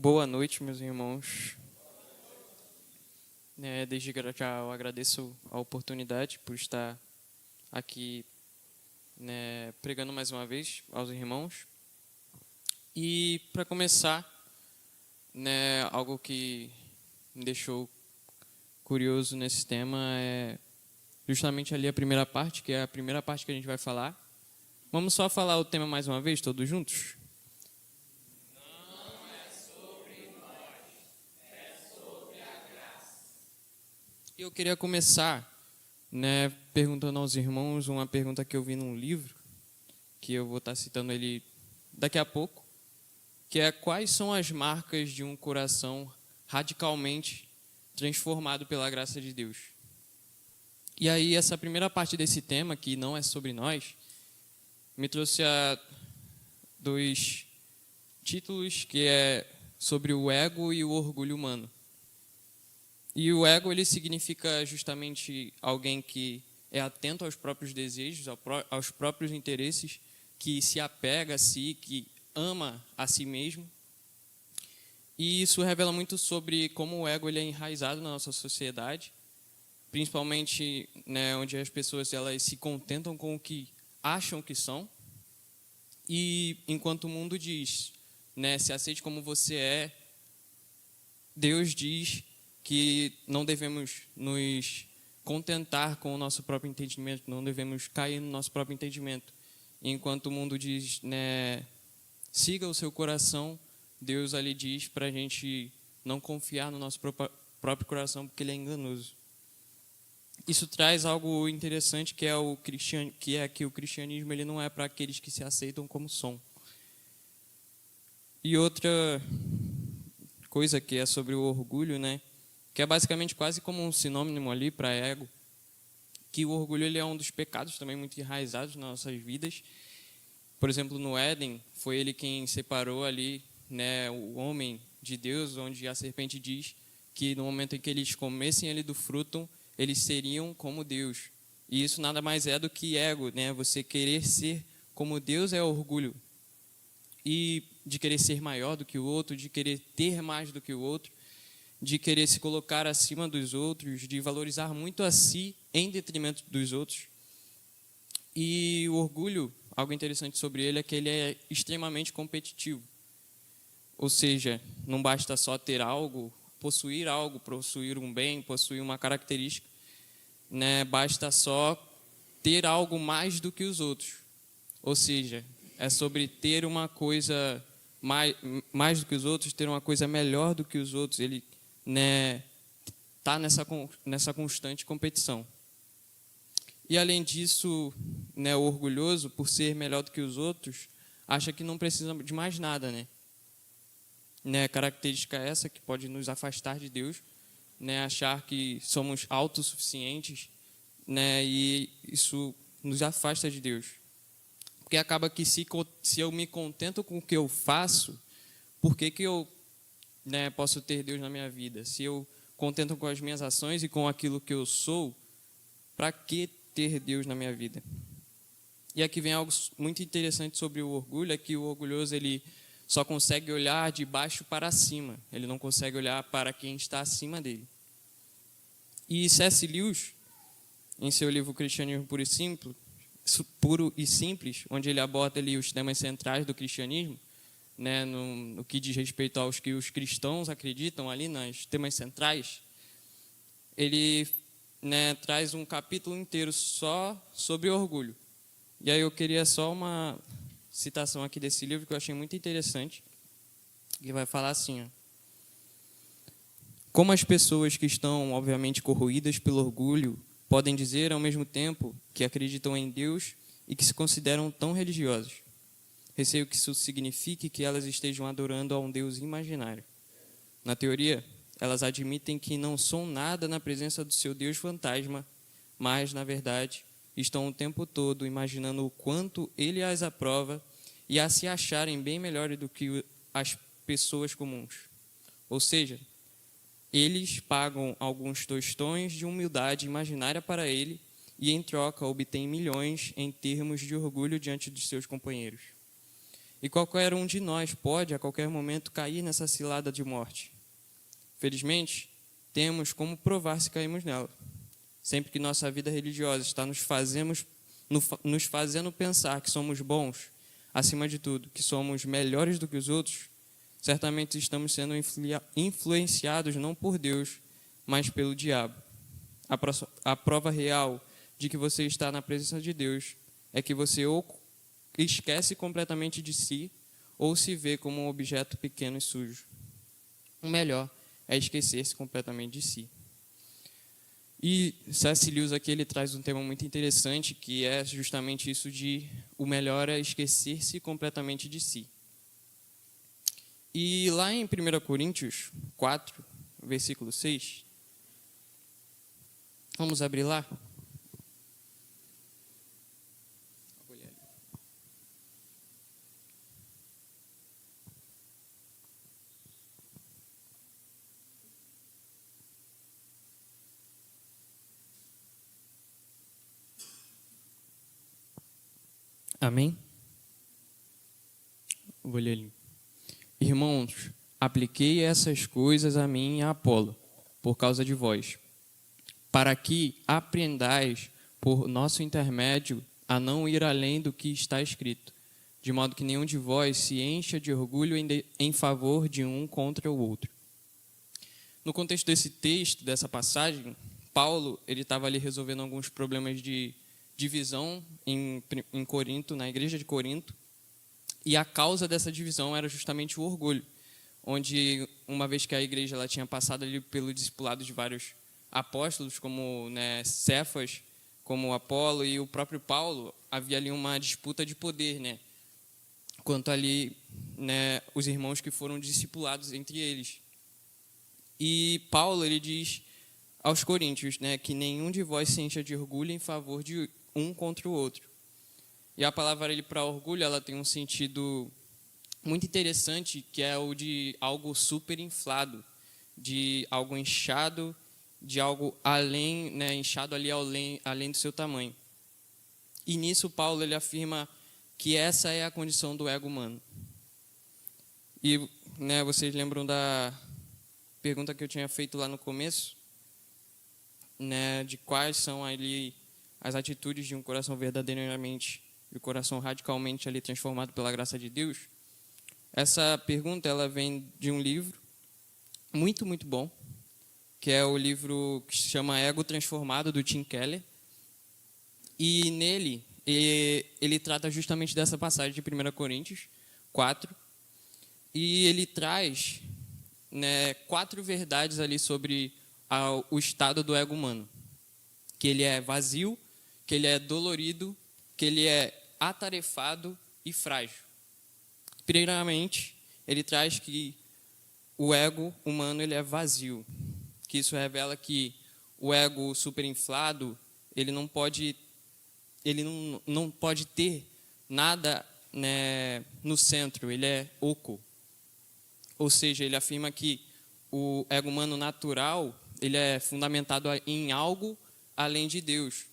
Boa noite, meus irmãos. Desde já eu agradeço a oportunidade por estar aqui, pregando mais uma vez aos irmãos. E para começar, algo que me deixou curioso nesse tema é justamente ali a primeira parte, que é a primeira parte que a gente vai falar. Vamos só falar o tema mais uma vez, todos juntos? Eu queria começar, perguntando aos irmãos uma pergunta que eu vi num livro, que eu vou estar citando ele daqui a pouco, que é: quais são as marcas de um coração radicalmente transformado pela graça de Deus? E aí, essa primeira parte desse tema, que não é sobre nós, me trouxe a dois títulos, que é sobre o ego e o orgulho humano. E o ego, ele significa justamente alguém que é atento aos próprios desejos, aos próprios interesses, que se apega a si, que ama a si mesmo. E isso revela muito sobre como o ego ele é enraizado na nossa sociedade, principalmente onde as pessoas elas se contentam com o que acham que são. E enquanto o mundo diz, se aceite como você é, Deus diz que não devemos nos contentar com o nosso próprio entendimento, não devemos cair no nosso próprio entendimento. Enquanto o mundo diz, siga o seu coração, Deus ali diz para a gente não confiar no nosso próprio coração, porque ele é enganoso. Isso traz algo interessante, que é que o cristianismo ele não é para aqueles que se aceitam como são. E outra coisa que é sobre o orgulho, que é basicamente quase como um sinônimo ali para ego, que o orgulho ele é um dos pecados também muito enraizados nas nossas vidas. Por exemplo, no Éden, foi ele quem separou ali, o homem de Deus, onde a serpente diz que no momento em que eles comessem ali do fruto, eles seriam como Deus. E isso nada mais é do que ego, Você querer ser como Deus é orgulho. E de querer ser maior do que o outro, de querer ter mais do que o outro, de querer se colocar acima dos outros, de valorizar muito a si em detrimento dos outros. E o orgulho, algo interessante sobre ele é que ele é extremamente competitivo. Ou seja, não basta só ter algo, possuir um bem, possuir uma característica, basta só ter algo mais do que os outros. Ou seja, é sobre ter uma coisa mais do que os outros, ter uma coisa melhor do que os outros. Ele tá nessa constante competição. E além disso, o orgulhoso, por ser melhor do que os outros, acha que não precisa de mais nada, Característica essa que pode nos afastar de Deus, achar que somos autossuficientes, e isso nos afasta de Deus. Porque acaba que se eu me contento com o que eu faço, por que eu posso ter Deus na minha vida? Se eu contento com as minhas ações e com aquilo que eu sou, para que ter Deus na minha vida? E aqui vem algo muito interessante sobre o orgulho, é que o orgulhoso ele só consegue olhar de baixo para cima, ele não consegue olhar para quem está acima dele. E C.S. Lewis, em seu livro Cristianismo Puro e Simples, onde ele aborda ali os temas centrais do cristianismo, no que diz respeito aos que os cristãos acreditam ali nos temas centrais, ele traz um capítulo inteiro só sobre orgulho. E aí eu queria só uma citação aqui desse livro que eu achei muito interessante, que vai falar assim: como as pessoas que estão obviamente corroídas pelo orgulho podem dizer ao mesmo tempo que acreditam em Deus e que se consideram tão religiosos. Receio que isso signifique que elas estejam adorando a um Deus imaginário. Na teoria, elas admitem que não são nada na presença do seu Deus fantasma, mas, na verdade, estão o tempo todo imaginando o quanto ele as aprova e a se acharem bem melhores do que as pessoas comuns. Ou seja, eles pagam alguns tostões de humildade imaginária para ele e, em troca, obtêm milhões em termos de orgulho diante de seus companheiros. E qualquer um de nós pode, a qualquer momento, cair nessa cilada de morte. Felizmente, temos como provar se caímos nela. Sempre que nossa vida religiosa está nos fazendo pensar que somos bons, acima de tudo, que somos melhores do que os outros, certamente estamos sendo influenciados não por Deus, mas pelo diabo. A prova real de que você está na presença de Deus é que você ou esquece completamente de si ou se vê como um objeto pequeno e sujo. O melhor é esquecer-se completamente de si. E C.S. Lewis aqui ele traz um tema muito interessante, que é justamente isso de o melhor é esquecer-se completamente de si. E lá em 1 Coríntios 4, versículo 6, vamos abrir lá? Amém? Vou ler ali. Irmãos, apliquei essas coisas a mim e a Apolo, por causa de vós, para que aprendais, por nosso intermédio, a não ir além do que está escrito, de modo que nenhum de vós se encha de orgulho em favor de um contra o outro. No contexto desse texto, dessa passagem, Paulo ele estava ali resolvendo alguns problemas de divisão em Corinto, na igreja de Corinto, e a causa dessa divisão era justamente o orgulho, onde, uma vez que a igreja ela tinha passado ali pelo discipulado de vários apóstolos, como Cefas, como Apolo e o próprio Paulo, havia ali uma disputa de poder, quanto ali os irmãos que foram discipulados entre eles. E Paulo ele diz aos coríntios que nenhum de vós se encha de orgulho em favor de um contra o outro. E a palavra para orgulho ela tem um sentido muito interessante, que é o de algo super inflado, de algo inchado, de algo além, inchado ali além do seu tamanho. E nisso Paulo ele afirma que essa é a condição do ego humano. E vocês lembram da pergunta que eu tinha feito lá no começo, de quais são ali as atitudes de um coração verdadeiramente, de um coração radicalmente ali transformado pela graça de Deus? Essa pergunta ela vem de um livro muito, muito bom, que é o livro que se chama Ego Transformado, do Tim Keller. E nele, ele trata justamente dessa passagem de 1 Coríntios 4. E ele traz 4 verdades ali sobre o estado do ego humano. Que ele é vazio, que ele é dolorido, que ele é atarefado e frágil. Primeiramente, ele traz que o ego humano ele é vazio, que isso revela que o ego superinflado ele não pode ter nada no centro, ele é oco. Ou seja, ele afirma que o ego humano natural ele é fundamentado em algo além de Deus.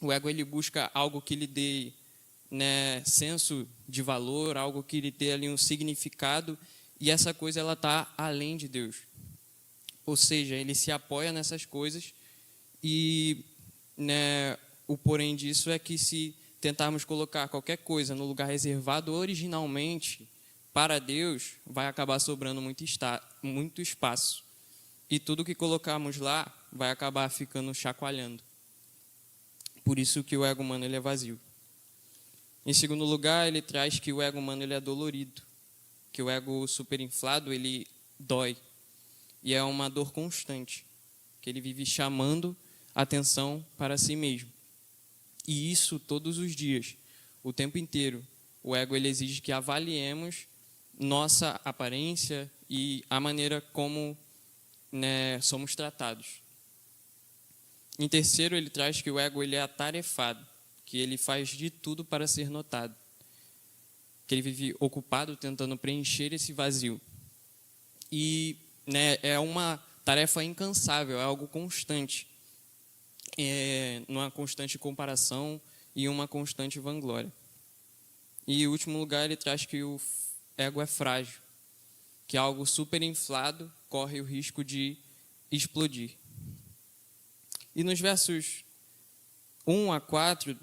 O ego ele busca algo que lhe dê senso de valor, algo que lhe dê ali um significado, e essa coisa ela está além de Deus. Ou seja, ele se apoia nessas coisas e o porém disso é que se tentarmos colocar qualquer coisa no lugar reservado originalmente para Deus, vai acabar sobrando muito espaço. E tudo que colocarmos lá vai acabar ficando chacoalhando. Por isso que o ego humano ele é vazio. Em segundo lugar, ele traz que o ego humano ele é dolorido, que o ego superinflado ele dói, e é uma dor constante, que ele vive chamando atenção para si mesmo. E isso todos os dias, o tempo inteiro. O ego ele exige que avaliemos nossa aparência e a maneira como somos tratados. Em terceiro, ele traz que o ego ele é atarefado, que ele faz de tudo para ser notado, que ele vive ocupado tentando preencher esse vazio. E é uma tarefa incansável, é algo constante, numa constante comparação e uma constante vanglória. E, em último lugar, ele traz que o ego é frágil, que algo super inflado corre o risco de explodir. E nos versos 1 a 4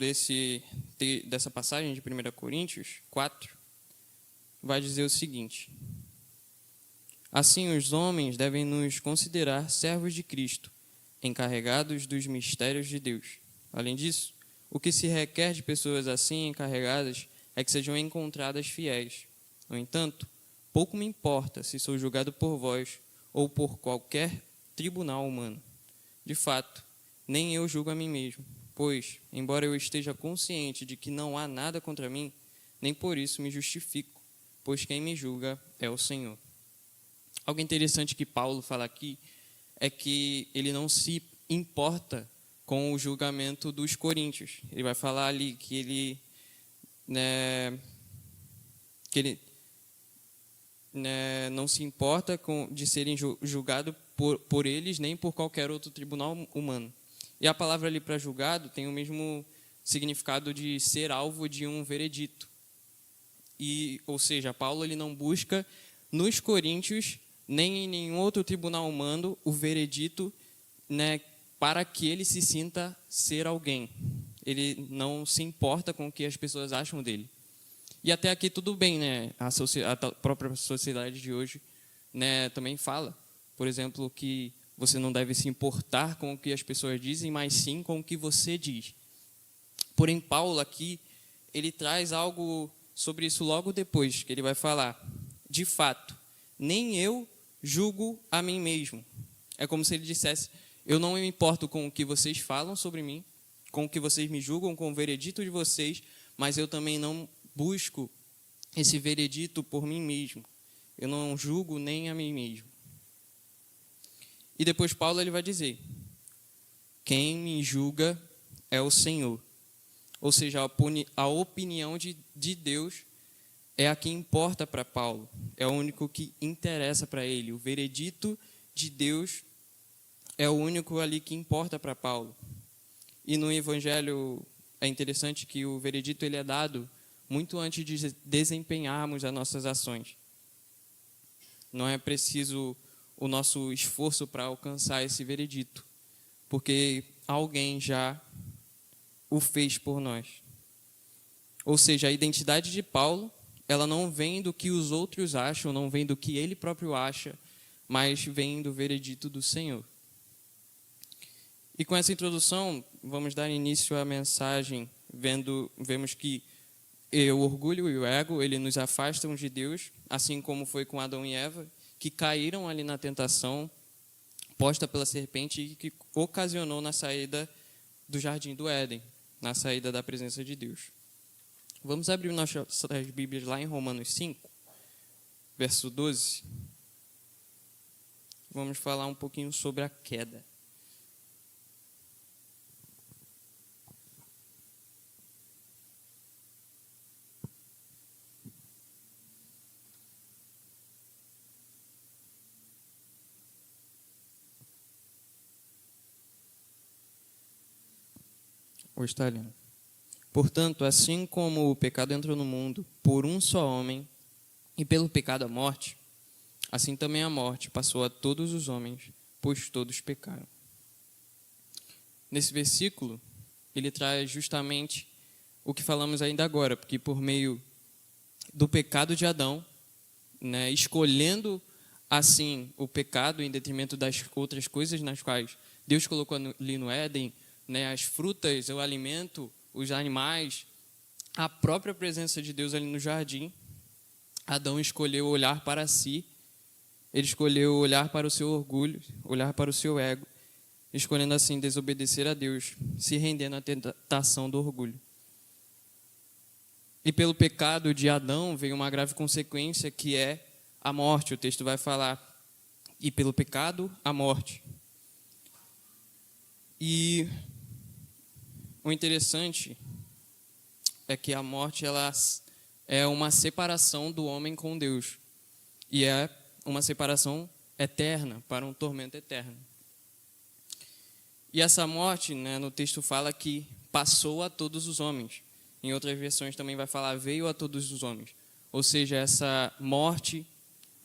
dessa passagem de 1 Coríntios 4, vai dizer o seguinte: assim, os homens devem nos considerar servos de Cristo, encarregados dos mistérios de Deus. Além disso, o que se requer de pessoas assim encarregadas é que sejam encontradas fiéis. No entanto, pouco me importa se sou julgado por vós ou por qualquer tribunal humano. De fato, nem eu julgo a mim mesmo, pois, embora eu esteja consciente de que não há nada contra mim, nem por isso me justifico, pois quem me julga é o Senhor. Algo interessante que Paulo fala aqui é que ele não se importa com o julgamento dos coríntios. Ele vai falar ali que ele não se importa de serem julgados por eles, nem por qualquer outro tribunal humano. E a palavra ali para julgado tem o mesmo significado de ser alvo de um veredito. Ou seja, Paulo ele não busca nos coríntios, nem em nenhum outro tribunal humano, o veredito, para que ele se sinta ser alguém. Ele não se importa com o que as pessoas acham dele. E até aqui tudo bem, né? A própria sociedade de hoje, também fala, por exemplo, que você não deve se importar com o que as pessoas dizem, mas sim com o que você diz. Porém, Paulo aqui, ele traz algo sobre isso logo depois, que ele vai falar: de fato, nem eu julgo a mim mesmo. É como se ele dissesse: eu não me importo com o que vocês falam sobre mim, com o que vocês me julgam, com o veredito de vocês, mas eu também não busco esse veredito por mim mesmo. Eu não julgo nem a mim mesmo. E depois Paulo ele vai dizer: quem me julga é o Senhor. Ou seja, a opinião de Deus é a que importa para Paulo. É o único que interessa para ele. O veredito de Deus é o único ali que importa para Paulo. E no Evangelho é interessante que o veredito ele é dado muito antes de desempenharmos as nossas ações. Não é preciso o nosso esforço para alcançar esse veredito, porque alguém já o fez por nós. Ou seja, a identidade de Paulo, ela não vem do que os outros acham, não vem do que ele próprio acha, mas vem do veredito do Senhor. E com essa introdução, vamos dar início à mensagem, vemos que o orgulho e o ego, ele nos afastam de Deus, assim como foi com Adão e Eva, que caíram ali na tentação posta pela serpente e que ocasionou na saída do jardim do Éden, na saída da presença de Deus. Vamos abrir nossas Bíblias lá em Romanos 5, verso 12. Vamos falar um pouquinho sobre a queda. Ou está lendo. Portanto, assim como o pecado entrou no mundo por um só homem, e pelo pecado a morte, assim também a morte passou a todos os homens, pois todos pecaram. Nesse versículo, ele traz justamente o que falamos ainda agora, porque por meio do pecado de Adão, escolhendo assim o pecado em detrimento das outras coisas nas quais Deus colocou ali no Éden, as frutas, o alimento, os animais, a própria presença de Deus ali no jardim, Adão escolheu olhar para si, ele escolheu olhar para o seu orgulho, olhar para o seu ego, escolhendo assim desobedecer a Deus, se rendendo à tentação do orgulho. E pelo pecado de Adão veio uma grave consequência, que é a morte. O texto vai falar: e pelo pecado, a morte. E o interessante é que a morte ela é uma separação do homem com Deus. E é uma separação eterna, para um tormento eterno. E essa morte, no texto fala que passou a todos os homens. Em outras versões também vai falar veio a todos os homens. Ou seja, essa morte,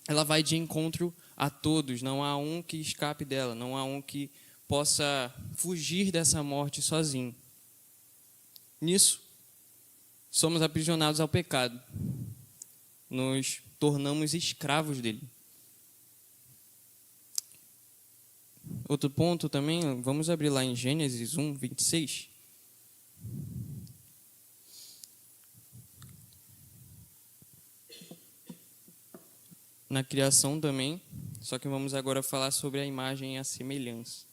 ela vai de encontro a todos. Não há um que escape dela, não há um que possa fugir dessa morte sozinho. Nisso, somos aprisionados ao pecado. Nos tornamos escravos dele. Outro ponto também, vamos abrir lá em Gênesis 1, 26. Na criação também, só que vamos agora falar sobre a imagem e a semelhança.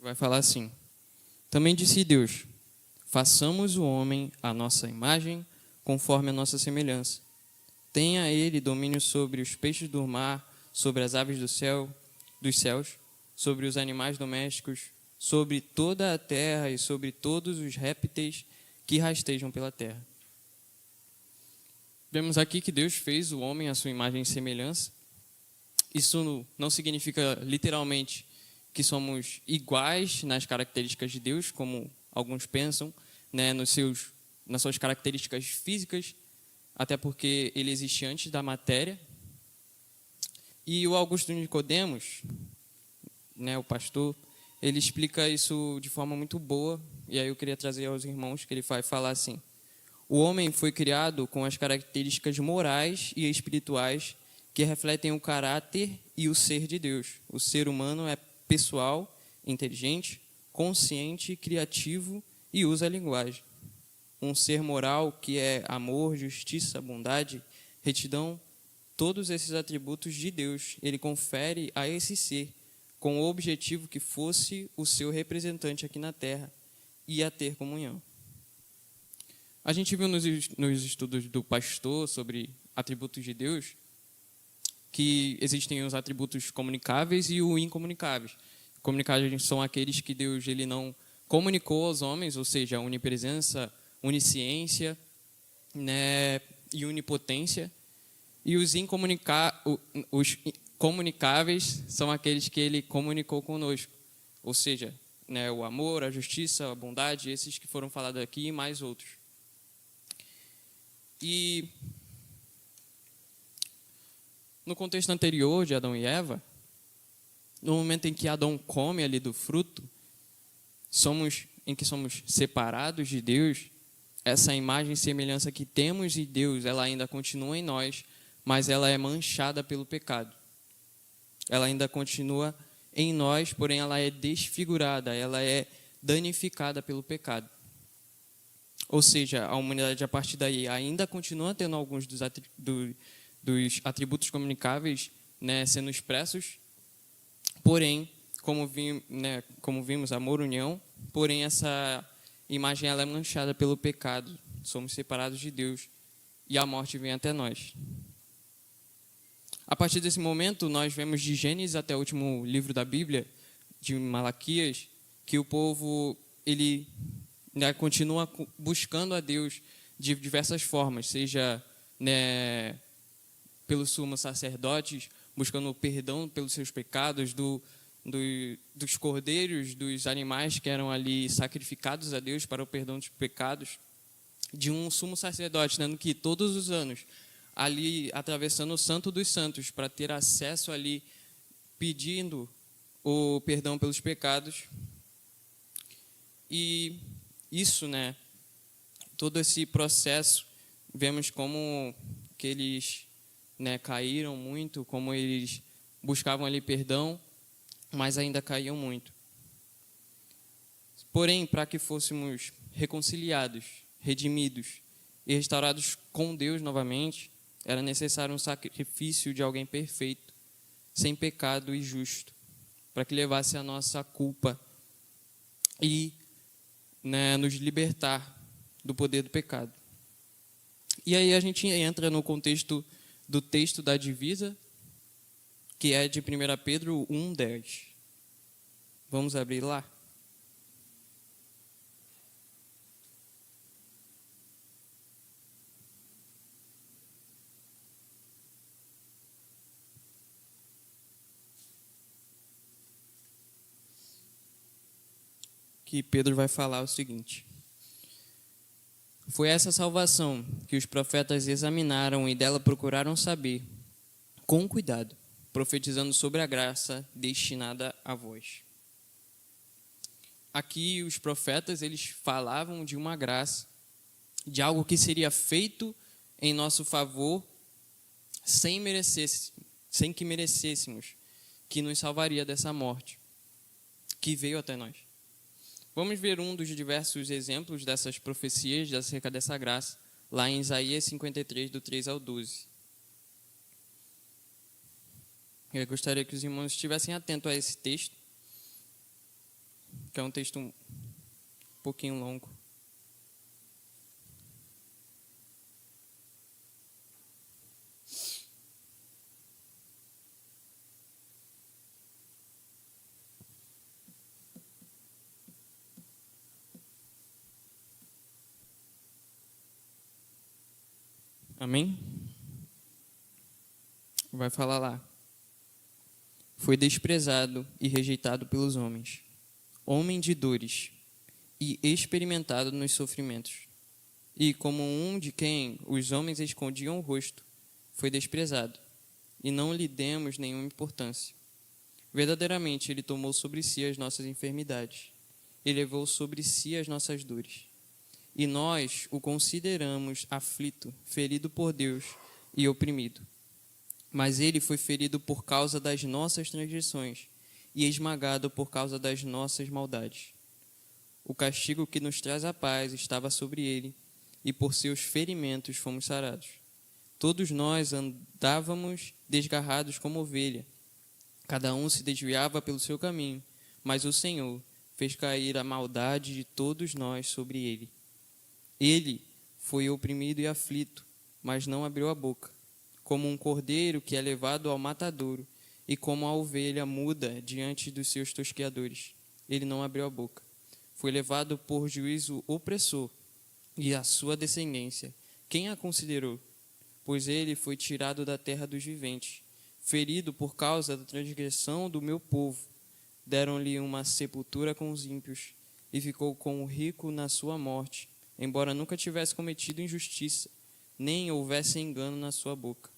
Vai falar assim: também disse Deus, façamos o homem à nossa imagem, conforme a nossa semelhança. Tenha ele domínio sobre os peixes do mar, sobre as aves do céu, dos céus, sobre os animais domésticos, sobre toda a terra e sobre todos os répteis que rastejam pela terra. Vemos aqui que Deus fez o homem à sua imagem e semelhança. Isso não significa literalmente que somos iguais nas características de Deus, como alguns pensam, né, nas suas características físicas, até porque ele existe antes da matéria. E o Augusto Nicodemos, né, o pastor, ele explica isso de forma muito boa, e aí eu queria trazer aos irmãos que ele vai falar assim: o homem foi criado com as características morais e espirituais que refletem o caráter e o ser de Deus. O ser humano é pessoal, inteligente, consciente, criativo e usa a linguagem. Um ser moral que é amor, justiça, bondade, retidão, todos esses atributos de Deus, ele confere a esse ser, com o objetivo que fosse o seu representante aqui na Terra e a ter comunhão. A gente viu nos estudos do pastor sobre atributos de Deus que existem os atributos comunicáveis e os incomunicáveis. Comunicáveis são aqueles que Deus ele não comunicou aos homens, ou seja, a onipresença, onisciência, né, e onipotência. E os comunicáveis são aqueles que ele comunicou conosco, ou seja, né, o amor, a justiça, a bondade, esses que foram falados aqui e mais outros. E no contexto anterior de Adão e Eva, no momento em que Adão come ali do fruto, em que somos separados de Deus, essa imagem e semelhança que temos de Deus, ela ainda continua em nós, mas ela é manchada pelo pecado. Ela ainda continua em nós, porém ela é desfigurada, ela é danificada pelo pecado. Ou seja, a humanidade a partir daí ainda continua tendo alguns dos atributos comunicáveis, né, sendo expressos, porém, como vimos, amor, união, porém essa imagem ela é manchada pelo pecado, somos separados de Deus e a morte vem até nós. A partir desse momento, nós vemos de Gênesis até o último livro da Bíblia, de Malaquias, que o povo ele, né, continua buscando a Deus de diversas formas, seja, né, pelos sumos sacerdotes, buscando perdão pelos seus pecados, dos cordeiros, dos animais que eram ali sacrificados a Deus para o perdão dos pecados, de um sumo sacerdote, dando que todos os anos, ali atravessando o Santo dos Santos, para ter acesso ali, pedindo o perdão pelos pecados. E isso, né, todo esse processo, vemos como que eles, né, caíram muito, como eles buscavam ali perdão, mas ainda caíam muito. Porém, para que fôssemos reconciliados, redimidos e restaurados com Deus novamente, era necessário um sacrifício de alguém perfeito, sem pecado e justo, para que levasse a nossa culpa e, né, nos libertar do poder do pecado. E aí a gente entra no contexto do texto da divisa, que é de 1 Pedro 1,10. Vamos abrir lá? que Pedro vai falar o seguinte: foi essa salvação que os profetas examinaram e dela procuraram saber, com cuidado, profetizando sobre a graça destinada a vós. Aqui os profetas, eles falavam de uma graça, de algo que seria feito em nosso favor, sem que merecêssemos, que nos salvaria dessa morte, que veio até nós. Vamos ver um dos diversos exemplos dessas profecias acerca dessa graça, lá em Isaías 53, do 3 ao 12. Eu gostaria que os irmãos estivessem atentos a esse texto, que é um texto um pouquinho longo. Amém? Vai falar lá. Foi desprezado e rejeitado pelos homens, homem de dores e experimentado nos sofrimentos. E como um de quem os homens escondiam o rosto, foi desprezado, e não lhe demos nenhuma importância. Verdadeiramente, ele tomou sobre si as nossas enfermidades, e levou sobre si as nossas dores. E nós o consideramos aflito, ferido por Deus e oprimido. Mas ele foi ferido por causa das nossas transgressões e esmagado por causa das nossas maldades. O castigo que nos traz a paz estava sobre ele, e por seus ferimentos fomos sarados. Todos nós andávamos desgarrados como ovelha, cada um se desviava pelo seu caminho, mas o Senhor fez cair a maldade de todos nós sobre ele. Ele foi oprimido e aflito, mas não abriu a boca. Como um cordeiro que é levado ao matadouro, e como a ovelha muda diante dos seus tosqueadores, ele não abriu a boca. Foi levado por juízo opressor, e a sua descendência, quem a considerou? Pois ele foi tirado da terra dos viventes, ferido por causa da transgressão do meu povo. Deram-lhe uma sepultura com os ímpios, e ficou com o rico na sua morte, embora nunca tivesse cometido injustiça, nem houvesse engano na sua boca.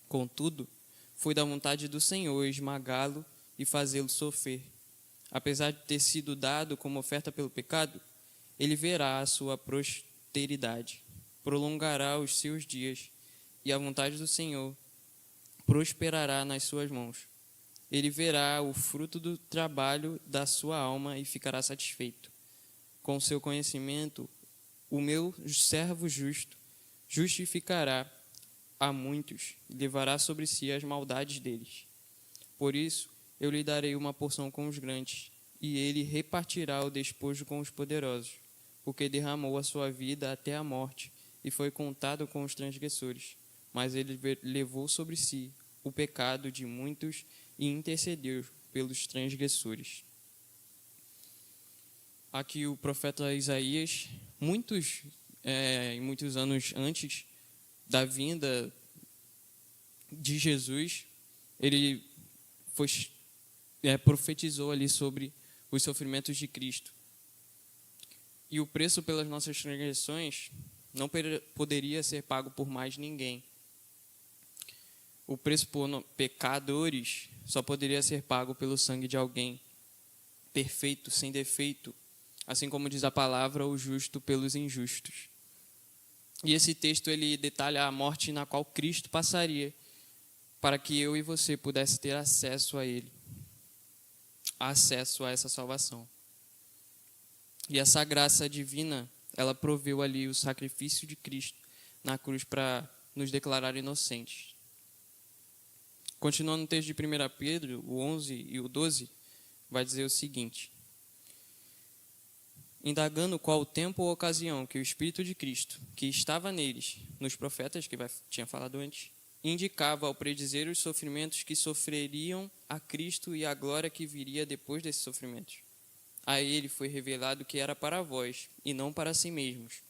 Contudo, foi da vontade do Senhor esmagá-lo e fazê-lo sofrer. Apesar de ter sido dado como oferta pelo pecado, ele verá a sua posteridade, prolongará os seus dias, e a vontade do Senhor prosperará nas suas mãos. Ele verá o fruto do trabalho da sua alma e ficará satisfeito. Com seu conhecimento, o meu servo justo justificará a muitos e levará sobre si as maldades deles. Por isso, eu lhe darei uma porção com os grandes, e ele repartirá o despojo com os poderosos, porque derramou a sua vida até a morte e foi contado com os transgressores. Mas ele levou sobre si o pecado de muitos e intercedeu pelos transgressores. Aqui o profeta Isaías, muitos anos antes da vinda de Jesus, ele profetizou ali sobre os sofrimentos de Cristo. E o preço pelas nossas transgressões não poderia ser pago por mais ninguém. O preço por pecadores só poderia ser pago pelo sangue de alguém perfeito, sem defeito, assim como diz a palavra, o justo pelos injustos. E esse texto ele detalha a morte na qual Cristo passaria para que eu e você pudesse ter acesso a Ele, acesso a essa salvação. E essa graça divina, ela proveu ali o sacrifício de Cristo na cruz para nos declarar inocentes. Continuando no texto de 1 Pedro, o 11 e o 12, vai dizer o seguinte: indagando qual o tempo ou ocasião que o Espírito de Cristo, que estava neles, nos profetas, que tinha falado antes, indicava ao predizer os sofrimentos que sofreriam a Cristo e a glória que viria depois desses sofrimentos. A ele foi revelado que era para vós, e não para si mesmos,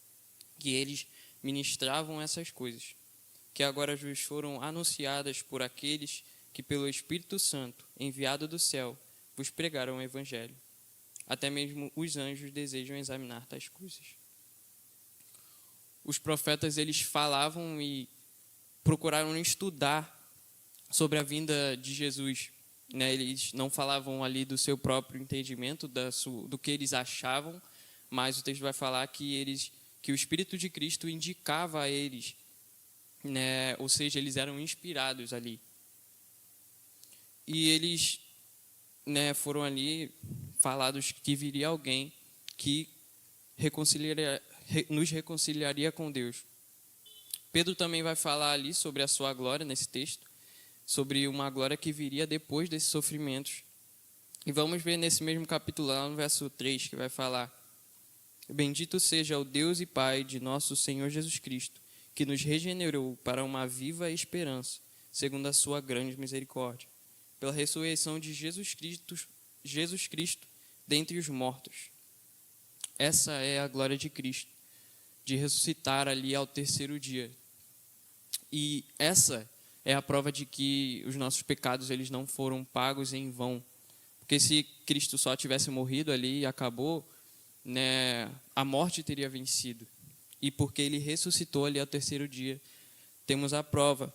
que eles ministravam essas coisas, que agora vos foram anunciadas por aqueles que, pelo Espírito Santo, enviado do céu, vos pregaram o Evangelho. Até mesmo os anjos desejam examinar tais coisas. Os profetas, eles falavam e procuraram estudar sobre a vinda de Jesus, né? Eles não falavam ali do seu próprio entendimento, do que eles achavam, mas o texto vai falar que o Espírito de Cristo indicava a eles, né? Ou seja, eles eram inspirados ali. E eles, né, foram ali falados que viria alguém que nos reconciliaria com Deus. Pedro também vai falar ali sobre a sua glória nesse texto, sobre uma glória que viria depois desses sofrimentos. E vamos ver nesse mesmo capítulo, lá no verso 3, que vai falar: Bendito seja o Deus e Pai de nosso Senhor Jesus Cristo, que nos regenerou para uma viva esperança, segundo a sua grande misericórdia, pela ressurreição de Jesus Cristo dentre os mortos. Essa é a glória de Cristo, de ressuscitar ali ao terceiro dia. E essa é a prova de que os nossos pecados eles não foram pagos em vão. Porque se Cristo só tivesse morrido ali e acabou, né, a morte teria vencido. E porque ele ressuscitou ali ao terceiro dia, temos a prova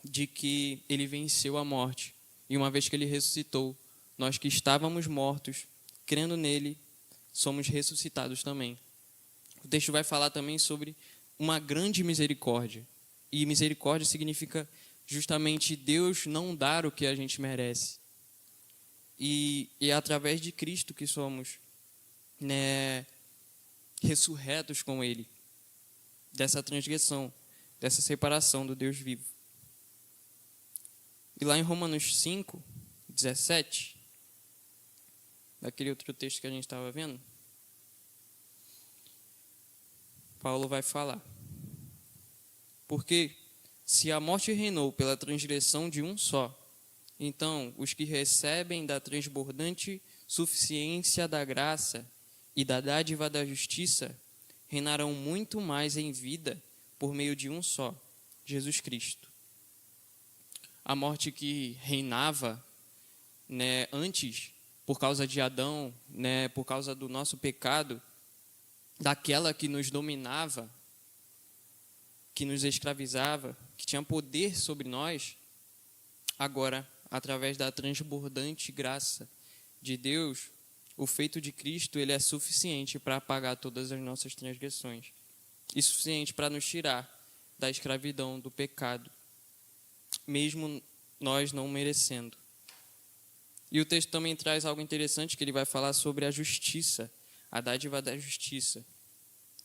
de que ele venceu a morte. E uma vez que ele ressuscitou, nós que estávamos mortos, crendo nele, somos ressuscitados também. O texto vai falar também sobre uma grande misericórdia. E misericórdia significa justamente Deus não dar o que a gente merece. E é através de Cristo que somos, né, ressurretos com Ele, dessa transgressão, dessa separação do Deus vivo. E lá em Romanos 5, 17, daquele outro texto que a gente estava vendo, Paulo vai falar: Porque se a morte reinou pela transgressão de um só, então os que recebem da transbordante suficiência da graça e da dádiva da justiça reinarão muito mais em vida por meio de um só, Jesus Cristo. A morte que reinava, né, antes, por causa de Adão, né, por causa do nosso pecado, daquela que nos dominava, que nos escravizava, que tinha poder sobre nós, agora, através da transbordante graça de Deus, o feito de Cristo ele é suficiente para apagar todas as nossas transgressões e suficiente para nos tirar da escravidão do pecado, mesmo nós não merecendo. E o texto também traz algo interessante, que ele vai falar sobre a justiça, a dádiva da justiça.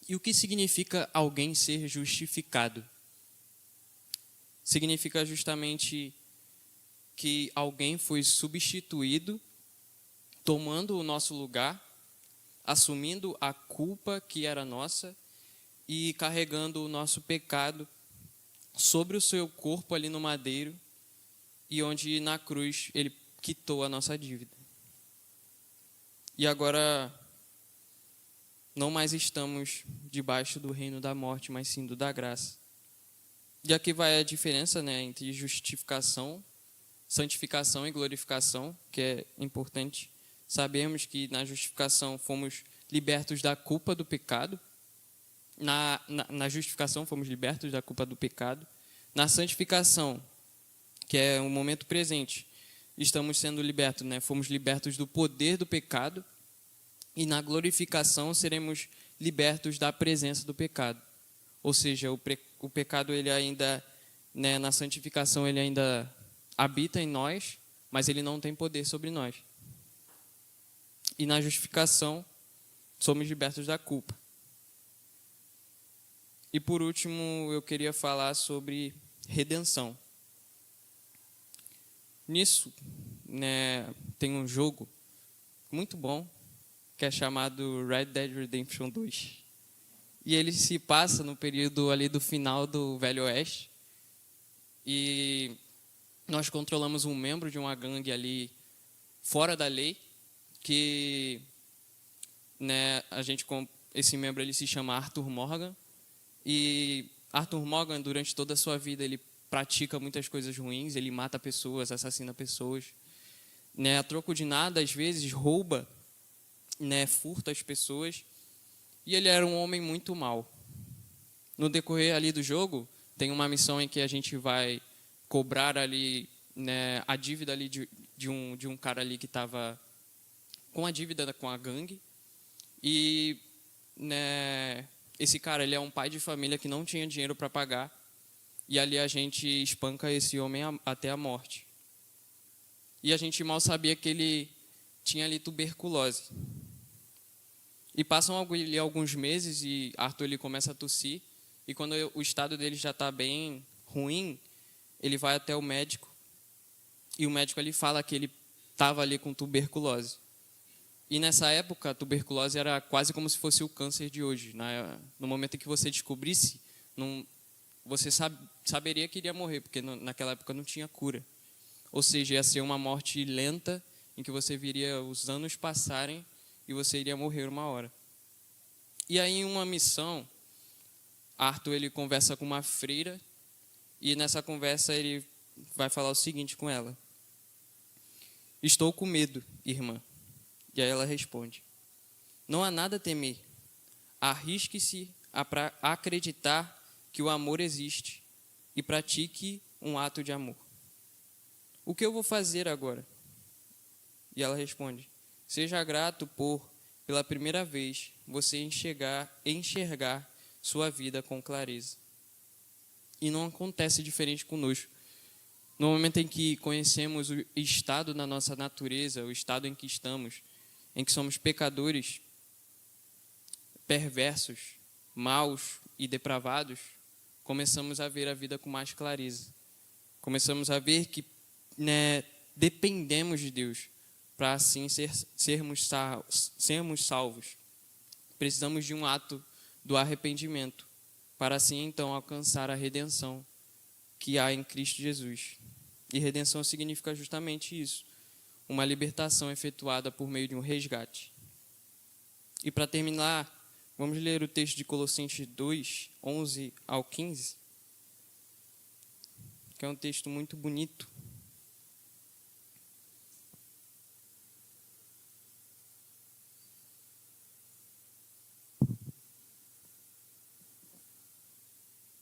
E o que significa alguém ser justificado? Significa justamente que alguém foi substituído, tomando o nosso lugar, assumindo a culpa que era nossa e carregando o nosso pecado sobre o seu corpo ali no madeiro, e onde na cruz ele quitou a nossa dívida. E agora não mais estamos debaixo do reino da morte, mas sim do da graça. E aqui vai a diferença, né, entre justificação, santificação e glorificação, que é importante. Sabemos que na justificação fomos libertos da culpa do pecado. Na justificação fomos libertos da culpa do pecado. Na santificação, que é o momento presente, estamos sendo libertos, né? Fomos libertos do poder do pecado. E na glorificação seremos libertos da presença do pecado. Ou seja, o pecado ele ainda, né, na santificação ele ainda habita em nós, mas ele não tem poder sobre nós. E na justificação somos libertos da culpa. E por último, eu queria falar sobre redenção. Nisso, né, tem um jogo muito bom, que é chamado Red Dead Redemption 2. E ele se passa no período ali do final do Velho Oeste. E nós controlamos um membro de uma gangue ali fora da lei, que, né, esse membro ele se chama Arthur Morgan. E Arthur Morgan, durante toda a sua vida, ele pratica muitas coisas ruins, ele mata pessoas, assassina pessoas, né, a troco de nada, às vezes rouba né, furta as pessoas, e ele era um homem muito mau. No decorrer ali do jogo, tem uma missão em que a gente vai cobrar ali, né, a dívida ali de um cara ali que estava com a dívida com a gangue. E, né, esse cara, ele é um pai de família que não tinha dinheiro para pagar. E ali a gente espanca esse homem até a morte. E a gente mal sabia que ele tinha ali tuberculose. E passam ali alguns meses e Arthur ele começa a tossir. E quando o estado dele já está bem ruim, ele vai até o médico. E o médico ali fala que ele estava ali com tuberculose. E nessa época, a tuberculose era quase como se fosse o câncer de hoje. No momento em que você descobrisse, você saberia que iria morrer, porque naquela época não tinha cura. Ou seja, ia ser uma morte lenta, em que você viria os anos passarem e você iria morrer uma hora. E aí, em uma missão, Arthur ele conversa com uma freira, e nessa conversa ele vai falar o seguinte com ela: estou com medo, irmã. E aí ela responde: não há nada a temer. Arrisque-se a acreditar que o amor existe e pratique um ato de amor. O que eu vou fazer agora? E ela responde: seja grato por, pela primeira vez, você enxergar sua vida com clareza. E não acontece diferente conosco. No momento em que conhecemos o estado da nossa natureza, o estado em que estamos, em que somos pecadores, perversos, maus e depravados, começamos a ver a vida com mais clareza. Começamos a ver que, né, dependemos de Deus para assim sermos salvos. Precisamos de um ato do arrependimento para assim então alcançar a redenção que há em Cristo Jesus. E redenção significa justamente isso: uma libertação efetuada por meio de um resgate. E para terminar, vamos ler o texto de Colossenses 2, 11 ao 15, que é um texto muito bonito.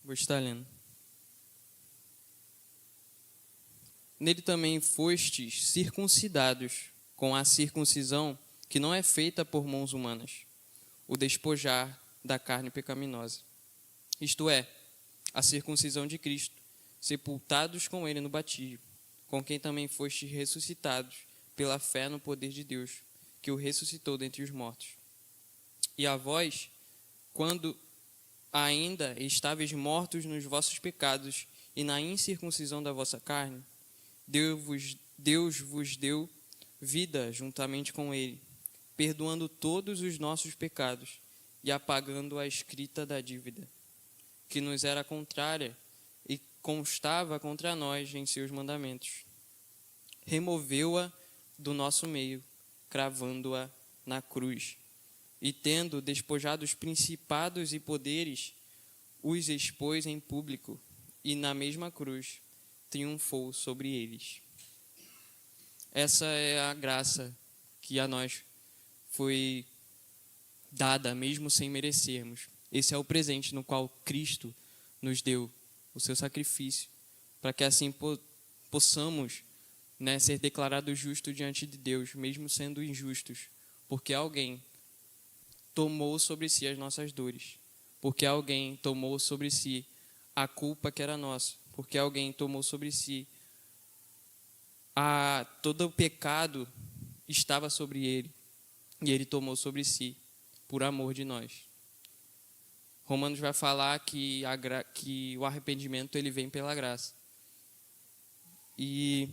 Vou estar lendo. Nele também fostes circuncidados com a circuncisão que não é feita por mãos humanas, o despojar da carne pecaminosa. Isto é, a circuncisão de Cristo, sepultados com ele no batismo, com quem também fostes ressuscitados pela fé no poder de Deus, que o ressuscitou dentre os mortos. E a vós, quando ainda estáveis mortos nos vossos pecados e na incircuncisão da vossa carne, Deus vos deu vida juntamente com ele, perdoando todos os nossos pecados e apagando a escrita da dívida, que nos era contrária e constava contra nós em seus mandamentos. Removeu-a do nosso meio, cravando-a na cruz, e tendo despojado os principados e poderes, os expôs em público, e na mesma cruz triunfou sobre eles. Essa é a graça que a nós foi dada, mesmo sem merecermos. Esse é o presente no qual Cristo nos deu, o seu sacrifício, para que assim possamos, né, ser declarados justos diante de Deus, mesmo sendo injustos, porque alguém tomou sobre si as nossas dores, porque alguém tomou sobre si a culpa que era nossa, porque alguém tomou sobre si todo o pecado estava sobre ele, e ele tomou sobre si por amor de nós. Romanos vai falar que o arrependimento ele vem pela graça. E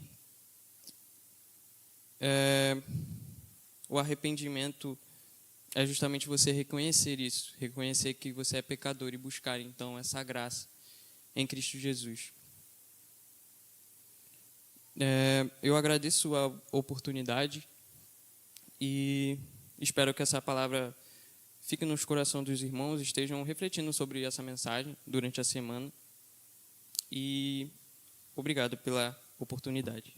o arrependimento é justamente você reconhecer isso, reconhecer que você é pecador e buscar então essa graça em Cristo Jesus. Eu agradeço a oportunidade e espero que essa palavra fique nos corações dos irmãos, estejam refletindo sobre essa mensagem durante a semana. E obrigado pela oportunidade.